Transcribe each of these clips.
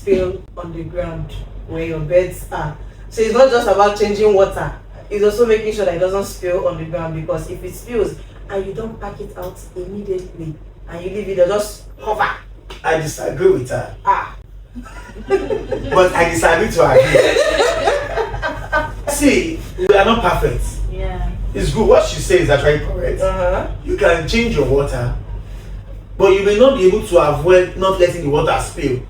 spill on the ground where your beds are. So it's not just about changing water, it's also making sure that it doesn't spill on the ground, because if it spills and you don't pack it out immediately and you leave it, it'll just hover. I disagree with her. Ah. But I disagree to agree. See, we are not perfect. Yeah. It's good. What she says is actually correct. Uh-huh. You can change your water, but you may not be able to avoid not letting the water spill.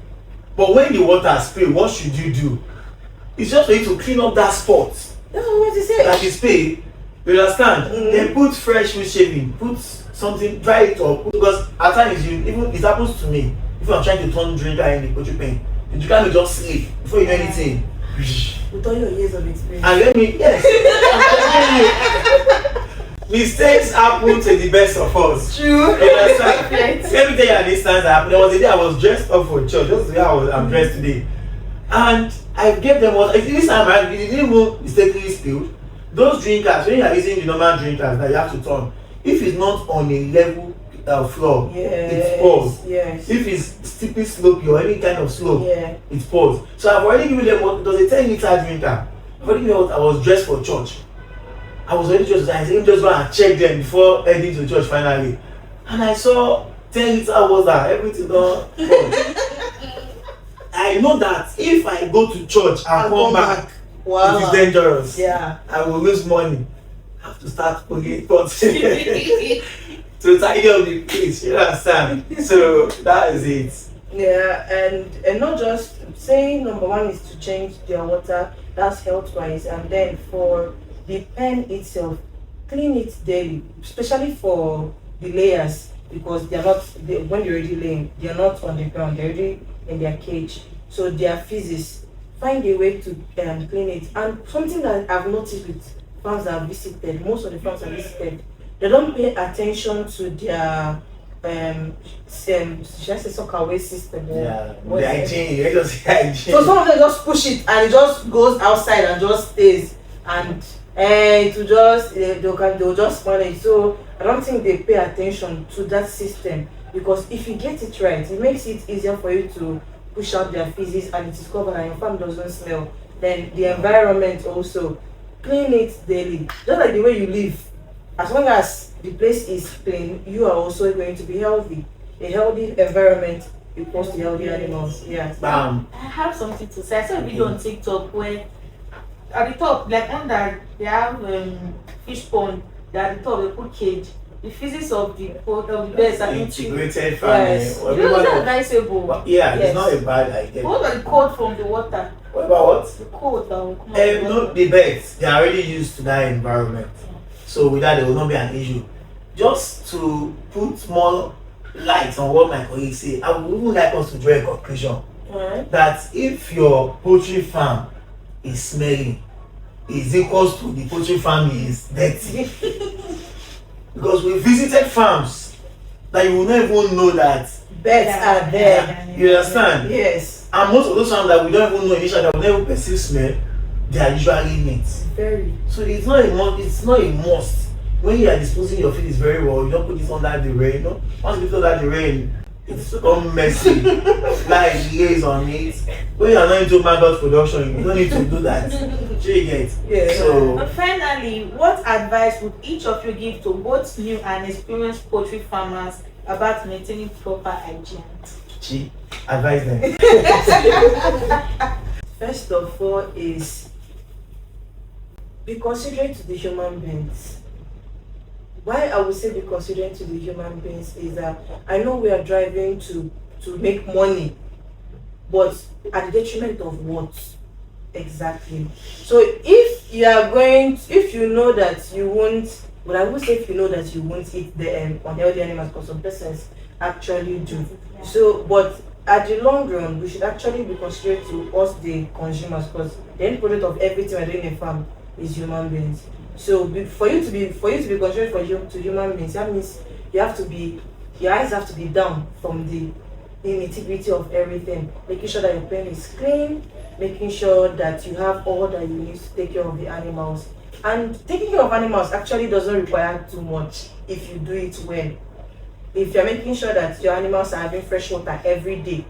But when the water spills, what should you do? It's just for you to clean up that spot. That's what you say. That is spilled. You understand? Then put fresh wood shaving, put something, dry it up. Because at times even it happens to me. If I'm trying to turn drinker in the poultry pen, the drinker will just sleep before you know anything. With all your years of experience. And let me, yes, I'm telling you, mistakes happen to the best of us. True. You understand? Let me tell you an instance that happened. There was a day I was dressed up for church. Just the way I'm dressed today. And I gave them water. This time around, it didn't even mistakenly spilled. Those drinkers, when you are using the normal drinkers that you have to turn, if it's not on a level floor, it pours. Yes. If it's steeply slopey or any kind of slope, Yeah. it pours. So I've already given them what, it was a 10-liter drinker. I've already given them what, I was dressed for church. I was already dressed, I said, just go and check them before heading to church finally. And I saw 10-liter water, everything done. I know that if I go to church and come back, wow, it is dangerous. Yeah. I will lose money. I have to start putting pots to tidy up the place. You understand? So that is it. Yeah, and not just saying number one is to change their water, that's health wise, and then for the pen itself, clean it daily, especially for the layers, because when they're already laying, they're not on the ground, they're already in their cage. So their feces, find a way to clean it. And something that I've noticed with farms that I've visited, most of the farms I've visited, they don't pay attention to their should I say soccer waste system? Yeah, the hygiene, you just say hygiene. So some of them just push it and it just goes outside and just stays, and it will just they'll just manage. So I don't think they pay attention to that system, because if you get it right, it makes it easier for you to push out their feces and it is covered and your farm doesn't smell. Then the environment also, clean it daily, just like the way you live. As long as the place is clean, you are also going to be healthy. A healthy environment equals to healthy animals. Yeah. Bam. I have something to say. I saw a video on TikTok where at the top, like under, they have fish pond. At the top, they put cage. The physics of the birds are integrated farming. Yes. You know, it's advisable. Yeah, Yes. it's not a bad idea. What about the cold from the water? What about what? The cold that will come out. No, the birds, they are already used to that environment. So with that, there will not be an issue. Just to put more light on what my colleagues say, I would even like us to draw a conclusion that if your poultry farm is smelling, is equals to the poultry farm is dirty. Because we visited farms that you will not even know that Birds are there. you understand? Yes. And most of those farms that we don't even know initially, that we never perceive smell, they are usually neat. Very. So it's not a must. It's not a must. When you are disposing your feed very well, you don't put it under the rain. No, once you put it under the rain, it's become messy. Like lays on it. When you are not into maggot production, you don't need to do that. Sure you get. Yeah. So But finally, what advice would each of you give to both new and experienced poultry farmers about maintaining proper hygiene? advise them. First of all is be considerate to the human beings. Why I would say be considerate to the human beings is that I know we are driving to make money, but at the detriment of what exactly? So if you are going, if you know that you won't, but I would say if you know that you won't eat the unhealthy animals, because some persons actually do. So, but at the long run, we should actually be considerate to us, the consumers, because the end product of everything we're doing in a farm is human beings. So, for you to be considerate to human beings, that means you have to be, your eyes have to be down from the nitty-gritty of everything, making sure that your pen is clean, making sure that you have all that you need to take care of the animals. And taking care of animals actually doesn't require too much if you do it well. If you're making sure that your animals are having fresh water every day,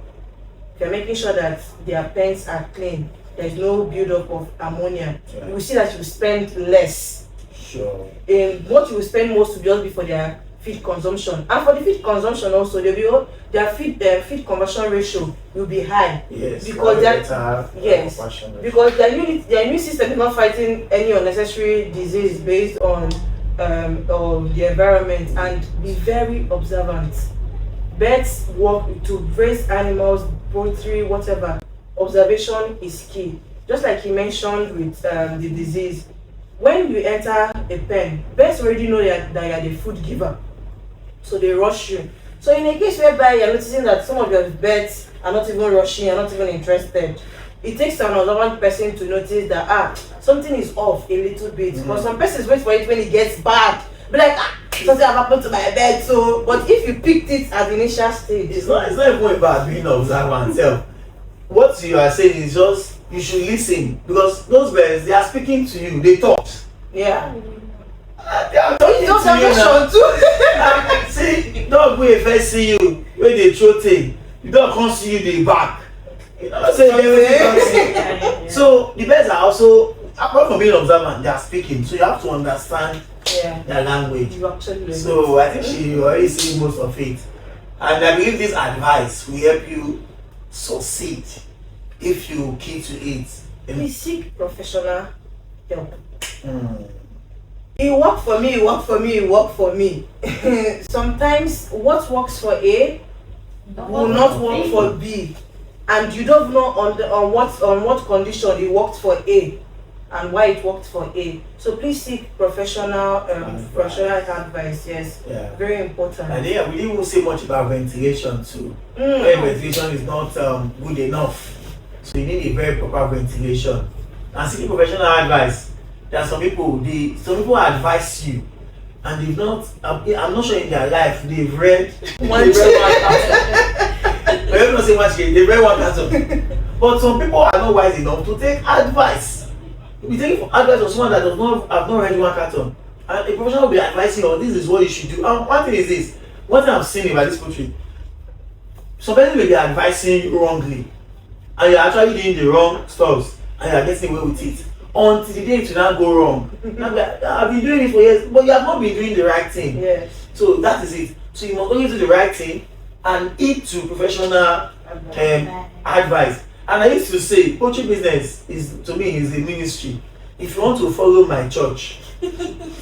if you're making sure that their pens are clean, there's no buildup of ammonia, Yeah. you will see that you spend less. Sure. In what you will spend most will just be for their feed consumption, and for the feed consumption also their feed conversion ratio will be high. Yes. Because that because their immune system is not fighting any unnecessary disease based on the environment. And be very observant. Birds work to raise animals, poultry, whatever. Observation is key. Just like he mentioned with the disease, when you enter a pen, birds already know that you are the food giver, so they rush you. So in a case whereby you're noticing that some of your birds are not even rushing, are not even interested, it takes an observant person to notice that something is off a little bit. But some persons wait for it when it gets bad, be like something have happened to my bird. So but if you picked it at the initial stage, it's not even about being observant self. What you are saying is just you should listen, because those birds, they are speaking to you, they talk. Yeah. They are talking It's to you now. observation too. See, dog wey first see you wey dey throw tail, the dog come see you dey back. You know say everything. So the birds are also, apart from being observant, they are speaking, so you have to understand their language. You actually So I think she already seen most of it, and I believe this advice will help you succeed if you key to it. please seek professional help. Mm. It worked for me, it worked for me, it worked for me. Sometimes what works for A will not work for B, and you don't know on what condition it worked for A and why it worked for A. So please seek professional advice. Yes, Yeah. very important. And yeah, we didn't even say much about ventilation too. When ventilation is not good enough, so you need a very proper ventilation. And seeking professional advice, there are some people advise you, and they've not. I'm not sure in their life they've read one carton. Let me not say much. They've read one carton. But some people are not wise enough to take advice. If you take advice from someone that have not read one carton, and a professional will be advising you, this is what you should do. And one thing is this: one thing I've seen about this country, some people will be advising you wrongly, and you're actually doing the wrong stuff, and you're getting away with it. Until the day it will now go wrong. I've been doing it for years, but you have not been doing the right thing. Yes. So that is it. So you must only do the right thing and heed to professional advice. And I used to say, poultry business to me is a ministry. If you want to follow my church,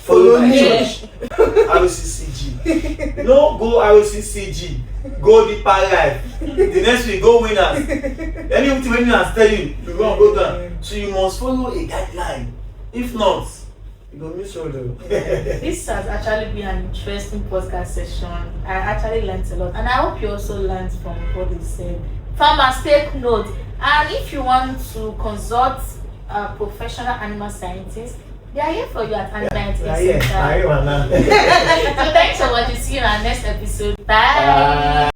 follow my church. ROCCG. No go ROCCG. Go deeper life. The next week go winners. Anything winners tell you, you go down. So you must follow a guideline. If not, you go miss road. This has actually been an interesting podcast session. I actually learned a lot, and I hope you also learned from what they said. Farmers, take note. And if you want to consult a professional animal scientist, they are here for you at Animal Health Center. So thanks for watching. See you in our next episode. Bye.